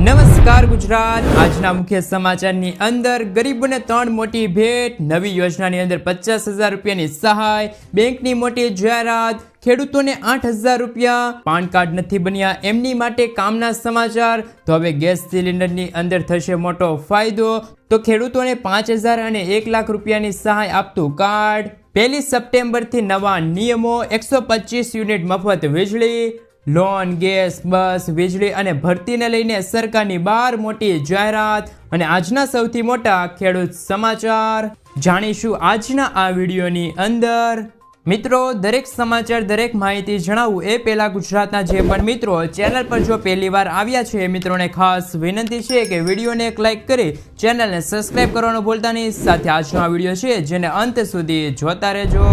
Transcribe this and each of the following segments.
નમસ્કાર ગુજરાત। આજના મુખ્ય સમાચારની અંદર ગરીબોને 3 મોટી ભેટ, નવી યોજનાની અંદર 50,000 રૂપિયાની સહાય, બેંકની મોટી જાહેરાત, ખેડૂતોને 8,000 રૂપિયા, પાન કાર્ડ નથી બન્યા એમની માટે કામના સમાચાર। તો હવે ગેસ સિલિન્ડરની અંદર થશે મોટો ફાયદો। તો ખેડૂતોને 5,000 અને 1 લાખ રૂપિયાની સહાય આપતું કાર્ડ। 1 સપ્ટેમ્બરથી નવા નિયમો, 125 યુનિટ મફત વીજળી, લોન, ગેસ, બસ, વીજળી અને ભરતીને લઈને સરકારની 12 મોટી જાહેરાત। અને આજના સૌથી મોટા ખેડૂત સમાચાર જાણીશું આજના આ વિડીયોની અંદર। મિત્રો, દરેક સમાચાર, દરેક માહિતી જણાવું એ પહેલા ગુજરાતના જે પણ મિત્રો ચેનલ પર જો પહેલી વાર આવ્યા છે મિત્રોને ખાસ વિનંતી છે કે વિડીયોને એક લાઇક કરી ચેનલને સબસ્ક્રાઇબ કરવાનું ભૂલતા નહીં। સાથે આજનો આ વિડીયો છે જેને અંત સુધી જોતા રહેજો।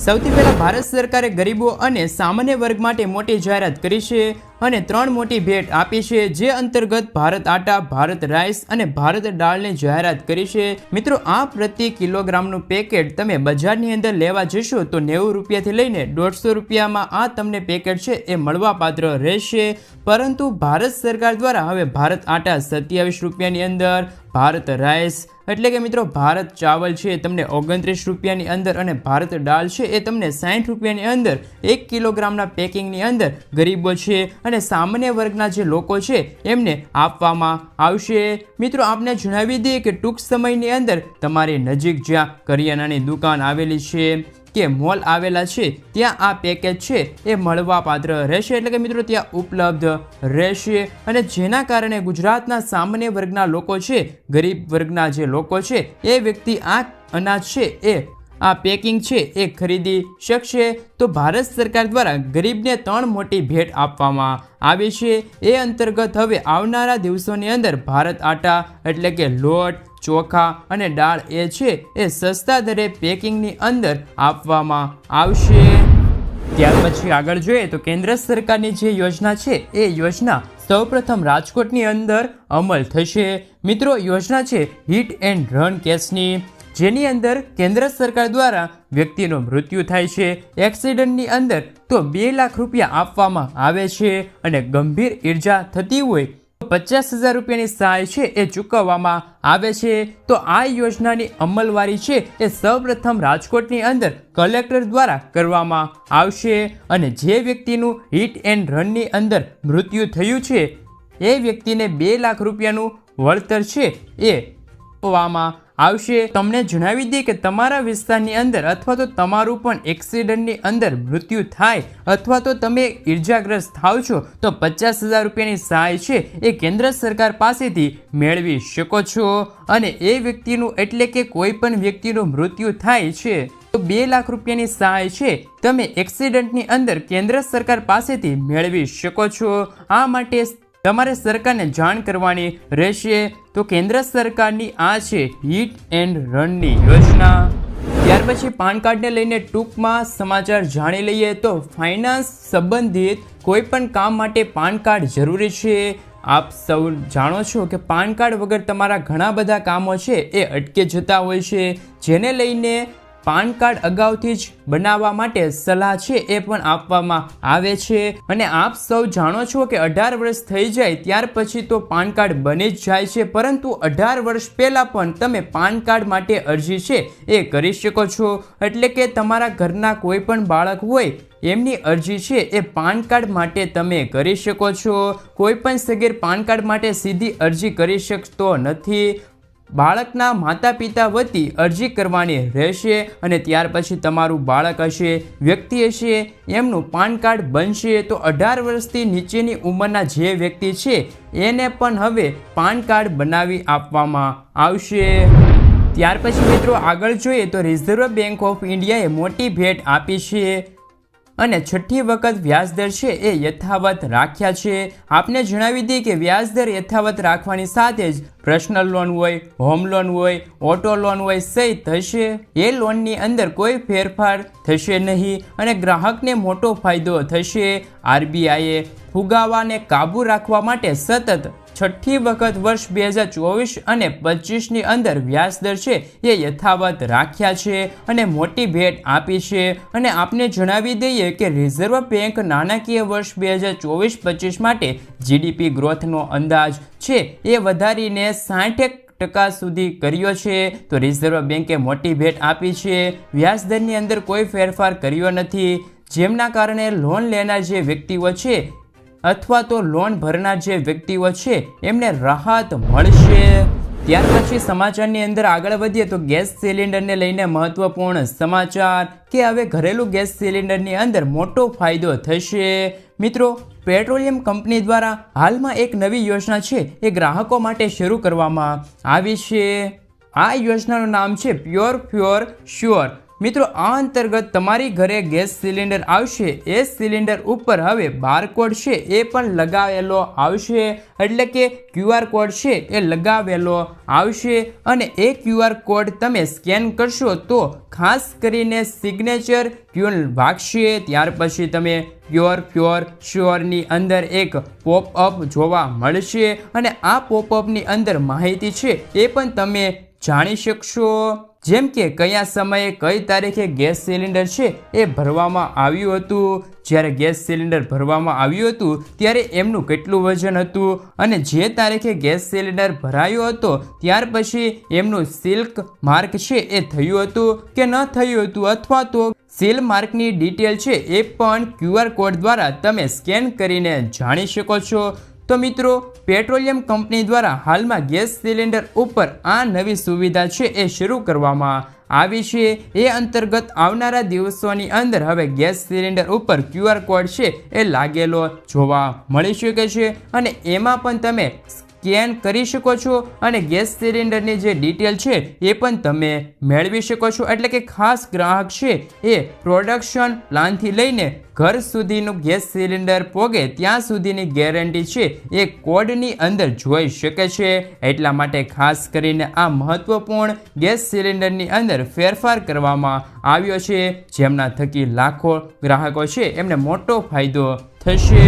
સૌથી પહેલા ભારત સરકારે ગરીબો અને સામાન્ય વર્ગ માટે મોટી જાહેરાત કરી છે અને 3 મોટી ભેટ આપી છે, જે અંતર્ગત ભારત આટા, ભારત રાઈસ અને ભારત દાળની જાહેરાત કરી છે। મિત્રો, આ પ્રતિ કિલોગ્રામનું પેકેટ તમે બજારની અંદર લેવા જશો તો 90 રૂપિયાથી લઈને 150 રૂપિયામાં આ તમને પેકેટ છે એ મળવાપાત્ર રહેશે। પરંતુ ભારત સરકાર દ્વારા હવે ભારત આટા 27 રૂપિયાની અંદર, ભારત રાઈસ એટલે કે મિત્રો ભારત ચાવલ છે તમને 29 રૂપિયાની અંદર અને ભારત દાળ છે એ તમને 60 રૂપિયાની અંદર 1 કિલોગ્રામના પેકિંગની અંદર ગરીબો છે અને સામાન્ય વર્ગના જે લોકો છે એમને આપવામાં આવશે। મિત્રો, આપને જણાવી દઈએ કે ટૂંક સમયની અંદર તમારી નજીક જ્યાં કરિયાણાની દુકાન આવેલી છે કે મોલ આવેલા છે ત્યાં આ પેકેજ છે એ મળવાપાત્ર રહેશે, એટલે કે મિત્રો ત્યાં ઉપલબ્ધ રહેશે। અને જેના કારણે ગુજરાતના સામાન્ય વર્ગના લોકો છે, ગરીબ વર્ગના જે લોકો છે એ વ્યક્તિ આ અનાજ છે એ આ પેકિંગ છે એ ખરીદી શકશે। તો ભારત સરકાર દ્વારા ગરીબને 3 મોટી ભેટ આપવામાં આવી છે। એ અંતર્ગત હવે આવનારા દિવસોની અંદર ભારત આટા એટલે કે લોટ, ચોખા અને દાળ એ છે એ સસ્તા દરે પેકિંગની અંદર આપવામાં આવશે। ત્યાર પછી આગળ જોઈએ તો કેન્દ્ર સરકારની જે યોજના છે એ યોજના સૌપ્રથમ રાજકોટની અંદર અમલ થશે। મિત્રો, યોજના છે હિટ એન્ડ રન કેસની, જેની અંદર કેન્દ્ર સરકાર દ્વારા વ્યક્તિનું મૃત્યુ થાય છે એક્સિડન્ટની અંદર તો 2 લાખ રૂપિયા આપવામાં આવે છે અને ગંભીર ઈજા થતી હોય તો 50,000 રૂપિયાની સહાય છે એ ચૂકવવામાં આવે છે। તો આ યોજનાની અમલવારી છે એ સૌપ્રથમ રાજકોટની અંદર કલેક્ટર દ્વારા કરવામાં આવશે અને જે વ્યક્તિનું હિટ એન્ડ રનની અંદર મૃત્યુ થયું છે એ વ્યક્તિને 2 લાખ રૂપિયાનું વળતર છે એ આપવામાં આવશે। તમને જણાવી દઈએ કે તમારા વિસ્તારની અંદર અથવા તો તમારું પણ એક્સિડન્ટની અંદર મૃત્યુ થાય અથવા તો તમે ઈજાગ્રસ્ત થાવ છો તો 50,000 રૂપિયાની સહાય છે એ કેન્દ્ર સરકાર પાસેથી મેળવી શકો છો। અને એ વ્યક્તિનું એટલે કે કોઈ પણ વ્યક્તિનું મૃત્યુ થાય છે તો 2 લાખ રૂપિયાની સહાય છે તમે એક્સિડન્ટની અંદર કેન્દ્ર સરકાર પાસેથી મેળવી શકો છો। આ માટે તમારે સરકારને જાણ કરવાની રહેશે। તો કેન્દ્ર સરકારની આ છે હિટ એન્ડ રનની યોજના। ત્યાર પછી પાન કાર્ડને લઈને ટૂંકમાં સમાચાર જાણી લઈએ તો ફાઇનાન્સ સંબંધિત કોઈ પણ કામ માટે પાન કાર્ડ જરૂરી છે। આપ સૌ જાણો છો કે પાન કાર્ડ વગર તમારા ઘણા બધા કામો છે એ અટકે જતા હોય છે, જેને લઈને પાન કાર્ડ અગાઉથી જ બનાવવા માટે સલાહ છે એ પણ આપવામાં આવે છે। અને આપ સૌ જાણો છો કે 18 વર્ષ થઈ જાય ત્યાર પછી તો પાન કાર્ડ બની જ જાય છે, પરંતુ 18 વર્ષ પહેલાં પણ તમે પાન કાર્ડ માટે અરજી છે એ કરી શકો છો। એટલે કે તમારા ઘરના કોઈ પણ બાળક હોય એમની અરજી છે એ પાન કાર્ડ માટે તમે કરી શકો છો। કોઈ પણ સગીર પાન કાર્ડ માટે સીધી અરજી કરી શકતો નથી, બાળકના માતા પિતા વતી અરજી કરવાની રહેશે અને ત્યાર પછી તમારું બાળક હશે, વ્યક્તિ હશે, એમનું પાન કાર્ડ બનશે તો 18 વર્ષથી નીચેની ઉંમરના જે વ્યક્તિ છે એને પણ હવે પાન કાર્ડ બનાવી આપવામાં આવશે। ત્યાર પછી મિત્રો આગળ જોઈએ તો રિઝર્વ બેંક ઓફ ઇન્ડિયાએ મોટી ભેટ આપી છે અને 6ઠ્ઠી વખત વ્યાજદર છે એ યથાવત રાખ્યા છે। આપને જણાવી દઈએ કે વ્યાજદર યથાવત રાખવાની સાથે જ પર્સનલ લોન હોય, હોમ લોન હોય, ઓટો લોન હોય સહિત થશે। એ લોનની અંદર કોઈ ફેરફાર થશે નહીં અને ગ્રાહકને મોટો ફાયદો થશે। RBIએ ફુગાવાને કાબૂ રાખવા માટે સતત છઠ્ઠી વખત વર્ષ 2024 અને 25ની અંદર વ્યાજદર છે એ યથાવત રાખ્યા છે અને મોટી ભેટ આપી છે. અને આપને જણાવી દઈએ કે રિઝર્વ બેંક નાણાકીય વર્ષ 2024-25 માટે જીડીપી ગ્રોથનો અંદાજ છે એ વધારીને 60% સુધી કર્યો છે. તો રિઝર્વ બેંકે મોટી ભેટ આપી છે. વ્યાજદરની અંદર કોઈ ફેરફાર કર્યો નથી, જેમના કારણે લોન લેનાર જે વ્યક્તિઓ છે અથવા તો લોન ભરનાર જે વ્યક્તિઓ છે એમને રાહત મળશે. ત્યાર પછી સમાચારની અંદર આગળ વધીએ તો ગેસ સિલિન્ડરને લઈને મહત્વપૂર્ણ સમાચાર કે હવે ઘરેલું ગેસ સિલિન્ડરની અંદર મોટો ફાયદો થશે. મિત્રો, પેટ્રોલિયમ કંપની દ્વારા હાલમાં એક નવી યોજના છે એ ગ્રાહકો માટે શરૂ કરવામાં આવી છે. આ યોજનાનું નામ છે પ્યોર ફ્યોર શ્યોર. મિત્રો, આ અંતર્ગત તમારી ઘરે ગેસ સિલિન્ડર આવશે. એ સિલિન્ડર ઉપર હવે બારકોડ છે એ પણ લગાવેલો આવશે, એટલે કે QR કોડ છે એ લગાવેલો આવશે અને એ QR કોડ તમે સ્કેન કરશો તો ખાસ કરીને સિગ્નેચર ટ્યુન વાગશે. ત્યાર પછી તમે પ્યોર ફ્યોર શ્યોરની અંદર એક પોપઅપ જોવા મળશે અને આ પોપઅપની અંદર માહિતી છે એ પણ તમે જાણી શકશો, જેમ કે કયા સમયે કઈ તારીખે ગેસ સિલિન્ડર છે એ ભરવામાં આવ્યું હતું. જ્યારે ગેસ સિલિન્ડર ભરવામાં આવ્યું હતું ત્યારે એમનું કેટલું વજન હતું અને જે તારીખે ગેસ સિલિન્ડર ભરાયો હતો ત્યાર પછી એમનું સિલ્ક માર્ક છે એ થયું હતું કે ન થયું હતું, અથવા તો સીલ માર્કની ડિટેલ છે એ પણ QR કોડ દ્વારા તમે સ્કેન કરીને જાણી શકો છો. તો મિત્રો, પેટ્રોલિયમ કંપની દ્વારા હાલમાં ગેસ સિલિન્ડર ઉપર આ નવી સુવિધા છે એ શરૂ કરવામાં આવી છે. એ અંતર્ગત આવનારા દિવસોની અંદર હવે ગેસ સિલિન્ડર ઉપર QR કોડ છે એ લાગેલો જોવા મળી શકે છે અને એમાં પણ તમે સ્કેન કરી શકો છો અને ગેસ સિલિન્ડરની જે ડિટેલ છે એ પણ તમે મેળવી શકો છો. એટલે કે ખાસ ગ્રાહક છે એ પ્રોડક્શન પ્લાનથી લઈને ઘર સુધીનું ગેસ સિલિન્ડર પોગે ત્યાં સુધીની ગેરંટી છે એ કોડની અંદર જોઈ શકે છે. એટલા માટે ખાસ કરીને આ મહત્વપૂર્ણ ગેસ સિલિન્ડરની અંદર ફેરફાર કરવામાં આવ્યો છે, જેમના થકી લાખો ગ્રાહકો છે એમને મોટો ફાયદો થશે.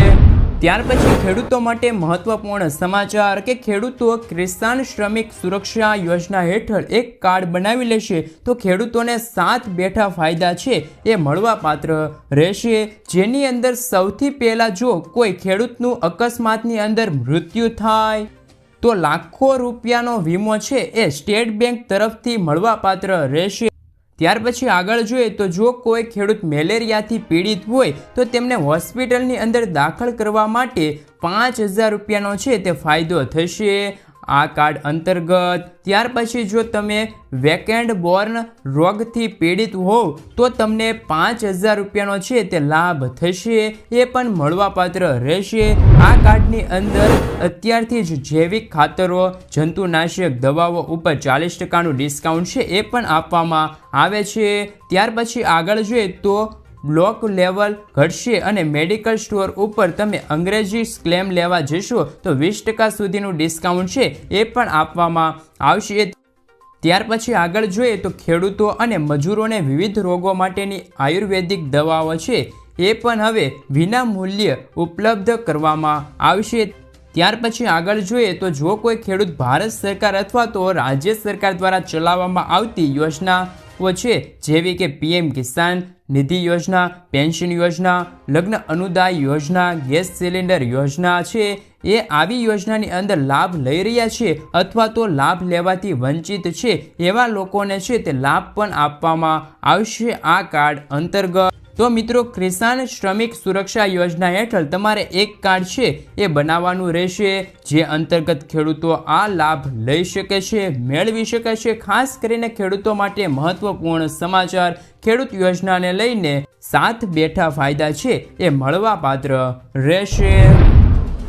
ત્યાર પછી ખેડૂતો માટે મહત્વપૂર્ણ સમાચાર કે ખેડૂતો કિસાન શ્રમિક સુરક્ષા યોજના હેઠળ એક કાર્ડ બનાવી લેશે તો ખેડૂતોને 7 બેઠા ફાયદા છે એ મળવાપાત્ર રહેશે. જેની અંદર સૌથી પહેલા જો કોઈ ખેડૂતનું અકસ્માતની અંદર મૃત્યુ થાય તો લાખો રૂપિયાનો વીમો છે એ સ્ટેટ બેંક તરફથી મળવાપાત્ર રહેશે. ત્યાર પછી આગળ જોઈએ તો જો કોઈ ખેડૂત મેલેરિયાથી પીડિત હોય તો તેમને હોસ્પિટલની અંદર દાખલ કરવા માટે 5,000 રૂપિયાનો છે તે ફાયદો થશે આ કાર્ડ અંતર્ગત. ત્યાર પછી જો તમે વેકેન્ડ બોર્ન રોગથી પીડિત હોવ તો તમને 5,000 રૂપિયાનો છે તે લાભ થશે, એ પણ મળવાપાત્ર રહેશે. આ કાર્ડની અંદર અત્યારથી જ જૈવિક ખાતરો, જંતુનાશક દવાઓ ઉપર 40%નું ડિસ્કાઉન્ટ છે એ પણ આપવામાં આવે છે. ત્યાર પછી આગળ જોઈએ તો બ્લોક લેવલ ઘટશે અને મેડિકલ સ્ટોર ઉપર તમે અંગ્રેજી ક્લેમ લેવા જશો તો 20% સુધીનું ડિસ્કાઉન્ટ છે એ પણ આપવામાં આવશે. ત્યાર પછી આગળ જોઈએ તો ખેડૂતો અને મજૂરોને વિવિધ રોગો માટેની આયુર્વેદિક દવાઓ છે એ પણ હવે વિના મૂલ્યે ઉપલબ્ધ કરવામાં આવશે. ત્યાર પછી આગળ જોઈએ તો જો કોઈ ખેડૂત ભારત સરકાર અથવા તો રાજ્ય સરકાર દ્વારા ચલાવવામાં આવતી યોજનાઓ છે જેવી કે PM કિસાન નિધિ યોજના, પેન્શન યોજના, લગ્ન અનુદાય યોજના, ગેસ સિલિન્ડર યોજના છે એ આવી યોજનાની અંદર લાભ લઈ રહ્યા છે અથવા તો લાભ લેવાથી વંચિત છે એવા લોકોને છે તે લાભ પણ આપવામાં આવશે આ કાર્ડ અંતર્ગત. તો મિત્રો, કિસાન શ્રમિક સુરક્ષા યોજના હેઠળ તમારે એક કાર્ડ છે એ બનાવવાનું રહેશે જે અંતર્ગત ખેડૂતો આ લાભ લઈ શકે છે, મેળવી શકે છે. ખાસ કરીને ખેડૂતો માટે મહત્વપૂર્ણ સમાચાર, ખેડૂત યોજનાને લઈને 7 બેઠા ફાયદા છે એ મળવાપાત્ર રહેશે.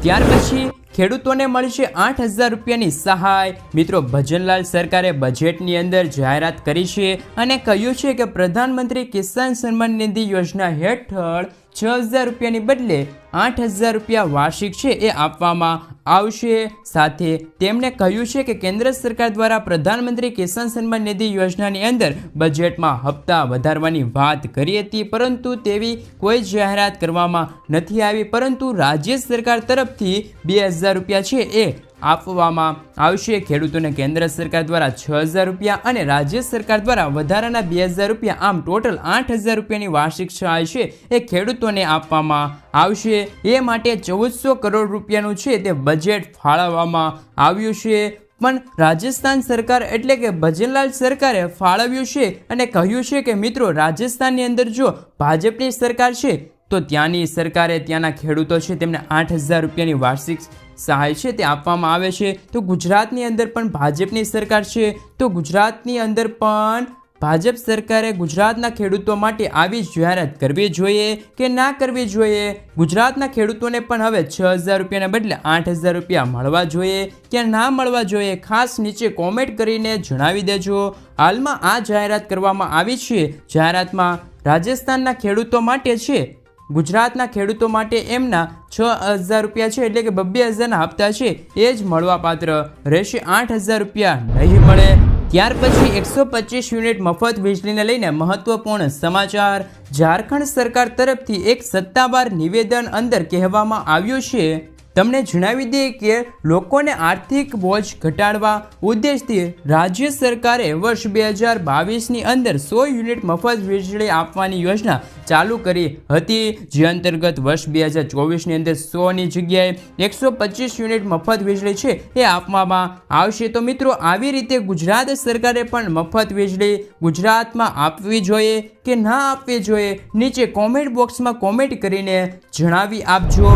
ત્યાર પછી ખેડૂતોને મળશે 8,000 રૂપિયાની સહાય. મિત્રો, ભજનલાલ સરકારે બજેટની અંદર જાહેરાત કરી છે અને કહ્યું છે કે પ્રધાનમંત્રી કિસાન સન્માન નિધિ યોજના હેઠળ 6,000 રૂપિયાની બદલે 8,000 રૂપિયા વાર્ષિક છે એ આપવામાં આવશે। સાથે તેમણે કહ્યું છે કે કેન્દ્ર સરકાર દ્વારા પ્રધાનમંત્રી કિસાન સન્માન નિધિ યોજનાની અંદર બજેટમાં હપ્તા વધારવાની વાત કરી હતી, પરંતુ તેવી કોઈ જાહેરાત કરવામાં નથી આવી, પરંતુ રાજ્ય સરકાર તરફથી 2,000 રૂપિયા છે એ આપવામાં આવશે। ખેડૂતોને કેન્દ્ર સરકાર દ્વારા 6,000 રૂપિયા અને રાજ્ય સરકાર દ્વારા વધારાના 2,000 રૂપિયા, આમ ટોટલ 8,000 રૂપિયાની વાર્ષિક સહાય છે એ ખેડૂતોને આપવામાં આવશે। એ માટે 1,400 કરોડ રૂપિયાનું છે તે બજેટ ફાળવવામાં આવ્યું છે, પણ રાજસ્થાન સરકાર એટલે કે ભજનલાલ સરકારે ફાળવ્યું છે અને કહ્યું છે કે મિત્રો, રાજસ્થાનની અંદર જો ભાજપની સરકાર છે તો ત્યાંની સરકારે ત્યાંના ખેડૂતો છે તેમને 8,000 રૂપિયાની વાર્ષિક સહાય છે તે આપવામાં આવે છે। તો ગુજરાતની અંદર પણ ભાજપની સરકાર છે, તો ગુજરાતની અંદર પણ ભાજપ સરકારે ગુજરાતના ખેડૂતો માટે આવી જાહેરાત કરવી જોઈએ કે ના કરવી જોઈએ? ગુજરાતના ખેડૂતોને પણ હવે 6,000 રૂપિયાને બદલે 8,000 રૂપિયા મળવા જોઈએ કે ના મળવા જોઈએ? ખાસ નીચે કોમેન્ટ કરીને જણાવી દેજો। હાલમાં આ જાહેરાત કરવામાં આવી છે। જાહેરાતમાં રાજસ્થાનના ખેડૂતો માટે છે, ગુજરાતના ખેડૂતો માટે એમના 6,000 રૂપિયા છે એટલે કે 2,000ના હપ્તા છે એ જ મળવાપાત્ર રહેશે, 8,000 રૂપિયા નહીં મળે। ત્યાર પછી 125 યુનિટ મફત વીજળીને લઈને મહત્વપૂર્ણ સમાચાર। ઝારખંડ સરકાર તરફથી એક સત્તાવાર નિવેદન અંદર કહેવામાં આવ્યું છે, તમને જણાવી દઈએ કે લોકોને આર્થિક બોજ ઘટાડવા ઉદ્દેશથી રાજ્ય સરકારે વર્ષ 2022ની અંદર 100 યુનિટ મફત વીજળી આપવાની યોજના ચાલુ કરી હતી, જે અંતર્ગત વર્ષ 2024ની અંદર 100ની જગ્યાએ 125 યુનિટ મફત વીજળી છે એ આપવામાં આવશે। તો મિત્રો, આવી રીતે ગુજરાત સરકારે પણ મફત વીજળી ગુજરાતમાં આપવી જોઈએ કે ના આપવી જોઈએ? નીચે કોમેન્ટ બોક્સમાં કોમેન્ટ કરીને જણાવી આપજો।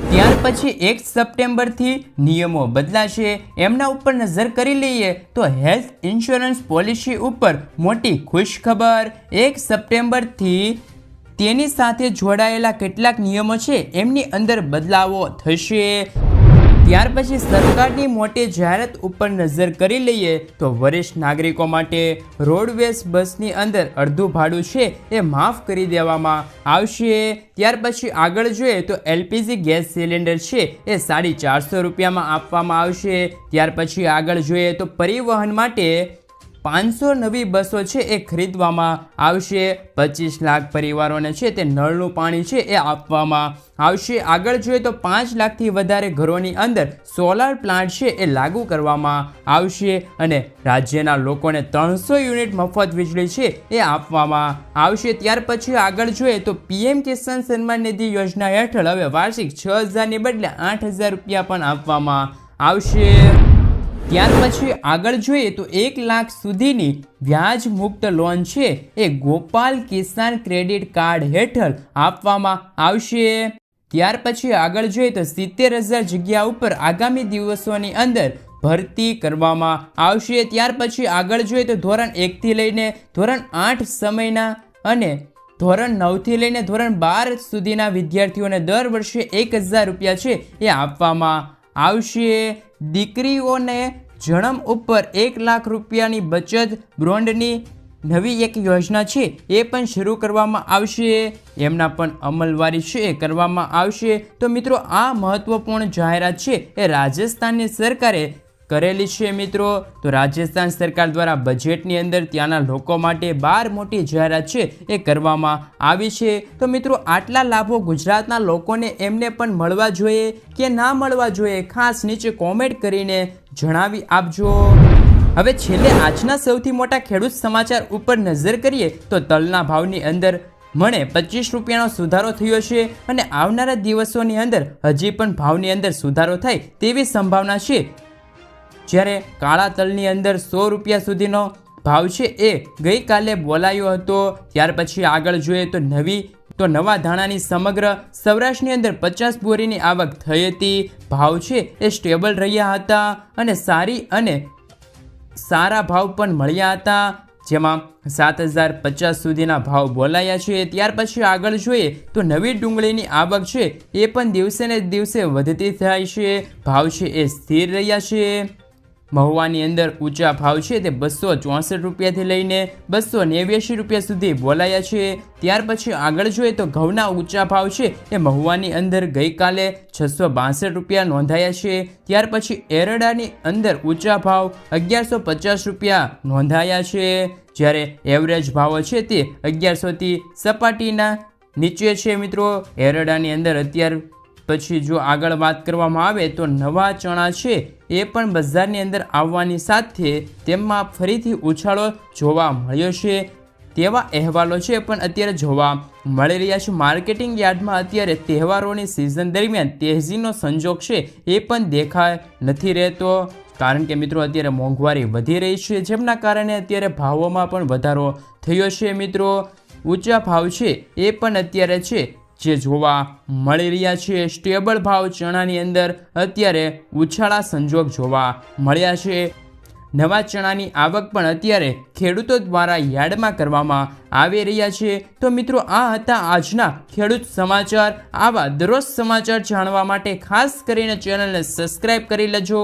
ત્યાર પછી 1 સપ્ટેમ્બરથી નિયમો બદલાશે, એમના ઉપર નજર કરી લઈએ તો હેલ્થ ઇન્સ્યોરન્સ પોલિસી ઉપર મોટી ખુશખબર। 1 સપ્ટેમ્બરથી તેની સાથે જોડાયેલા કેટલાક નિયમો છે એમની અંદર બદલાવો થશે। ત્યાર પછી સરકારની મોટી જાહેરાત ઉપર નજર કરી લઈએ તો વરિષ્ઠ નાગરિકો માટે રોડવેઝ બસની અંદર અડધું ભાડું છે એ માફ કરી દેવામાં આવશે। ત્યાર પછી આગળ જોઈએ તો LPG ગેસ સિલિન્ડર છે એ 450 રૂપિયામાં આપવામાં આવશે। ત્યાર પછી આગળ જોઈએ તો પરિવહન માટે 500 નવી બસો છે એ ખરીદવામાં આવશે। 25 લાખ પરિવારોને છે તે નળનું પાણી છે એ આપવામાં આવશે। આગળ જોઈએ તો 5 લાખથી વધારે ઘરોની અંદર સોલાર પ્લાન્ટ છે એ લાગુ કરવામાં આવશે અને રાજ્યના લોકોને 300 યુનિટ મફત વીજળી છે એ આપવામાં આવશે। ત્યાર પછી આગળ જોઈએ તો PM કિસાન સન્માન નિધિ યોજના હેઠળ હવે વાર્ષિક 6,000ની બદલે 8,000 રૂપિયા પણ આપવામાં આવશે। ત્યાર પછી આગળ જોઈએ તો 1 લાખ સુધીની વ્યાજ મુક્ત લોન છે એ ગોપાલ કિસાન ક્રેડિટ કાર્ડ હેઠળ આપવામાં આવશે। ત્યાર પછી આગળ જોઈએ તો 70,000 જગ્યા ઉપર આગામી દિવસોની અંદર ભરતી કરવામાં આવશે। ત્યાર પછી આગળ જોઈએ તો ધોરણ 1થી લઈને ધોરણ 8 સમયના અને ધોરણ 9થી લઈને ધોરણ 12 સુધીના વિદ્યાર્થીઓને દર વર્ષે 1,000 રૂપિયા છે એ આપવામાં આવશે। દીકરીઓને જન્મ ઉપર 1 લાખ રૂપિયાની બચત બોન્ડની નવી એક યોજના છે એ પણ શરૂ કરવામાં આવશે, એમના પણ અમલવારી છે એ કરવામાં આવશે। તો મિત્રો, આ મહત્વપૂર્ણ જાહેરાત છે એ રાજસ્થાનની સરકારે કરેલી છે મિત્રો। તો રાજસ્થાન સરકાર દ્વારા બજેટની અંદર ત્યાંના લોકો માટે 12 મોટી જાહેરાત છે એ કરવામાં આવી છે। તો મિત્રો, આટલા લાભો ગુજરાતના લોકોને એમને પણ મળવા જોઈએ કે ના મળવા જોઈએ? ખાસ નીચે કોમેન્ટ કરીને જણાવી આપજો। હવે છેલ્લે આજના સૌથી મોટા ખેડૂત સમાચાર ઉપર નજર કરીએ તો તલના ભાવની અંદર મને 25 રૂપિયાનો સુધારો થયો છે અને આવનારા દિવસોની અંદર હજી પણ ભાવની અંદર સુધારો થાય તેવી સંભાવના છે। જ્યારે કાળા તલની અંદર 100 રૂપિયા સુધીનો ભાવ છે એ ગઈકાલે બોલાયો હતો। ત્યાર પછી આગળ જોઈએ તો નવા ધાણાની સમગ્ર સૌરાષ્ટ્રની અંદર 50 બોરીની આવક થઈ હતી। ભાવ છે એ સ્ટેબલ રહ્યા હતા અને સારા ભાવ પણ મળ્યા હતા, જેમાં 7,050 સુધીના ભાવ બોલાયા છે। ત્યાર પછી આગળ જોઈએ તો નવી ડુંગળીની આવક છે એ પણ દિવસે ને દિવસે વધતી થાય છે, ભાવ છે એ સ્થિર રહ્યા છે। મહુવાની અંદર ઊંચા ભાવ છે તે 264 રૂપિયાથી લઈને 289 રૂપિયા સુધી બોલાયા છે। ત્યાર પછી આગળ જોઈએ તો ઘઉંના ઊંચા ભાવ છે એ મહુવાની અંદર ગઈકાલે 662 રૂપિયા નોંધાયા છે। ત્યાર પછી એરડાની અંદર ઊંચા ભાવ 1150 રૂપિયા નોંધાયા છે, જ્યારે એવરેજ ભાવો છે તે 1100થી સપાટીના નીચે છે। મિત્રો એરડાની અંદર અત્યાર પછી જો આગળ વાત કરવામાં આવે તો નવા ચણા છે એ પણ બજારની અંદર આવવાની સાથે તેમાં ફરીથી ઉછાળો જોવા મળ્યો છે તેવા અહેવાલો છે પણ અત્યારે જોવા મળી રહ્યા છે। માર્કેટિંગ યાર્ડમાં અત્યારે તહેવારોની સિઝન દરમિયાન તેજીનો સંજોગ છે એ પણ દેખાય નથી રહેતો, કારણ કે મિત્રો અત્યારે મોંઘવારી વધી રહી છે, જેમના કારણે અત્યારે ભાવોમાં પણ વધારો થયો છે। મિત્રો ઊંચા ભાવ છે એ પણ અત્યારે છે જે જોવા મળી રહ્યા છે। સ્ટેબલ ભાવ ચણાની અંદર અત્યારે ઉછાળા સંજોગ જોવા મળ્યા છે। નવા ચણાની આવક પણ અત્યારે ખેડૂતો દ્વારા યાર્ડમાં કરવામાં આવી રહ્યા છે। તો મિત્રો આ હતા આજના ખેડૂત સમાચાર। આવા દરરોજ સમાચાર જાણવા માટે ખાસ કરીને ચેનલને સબસ્ક્રાઈબ કરી લેજો।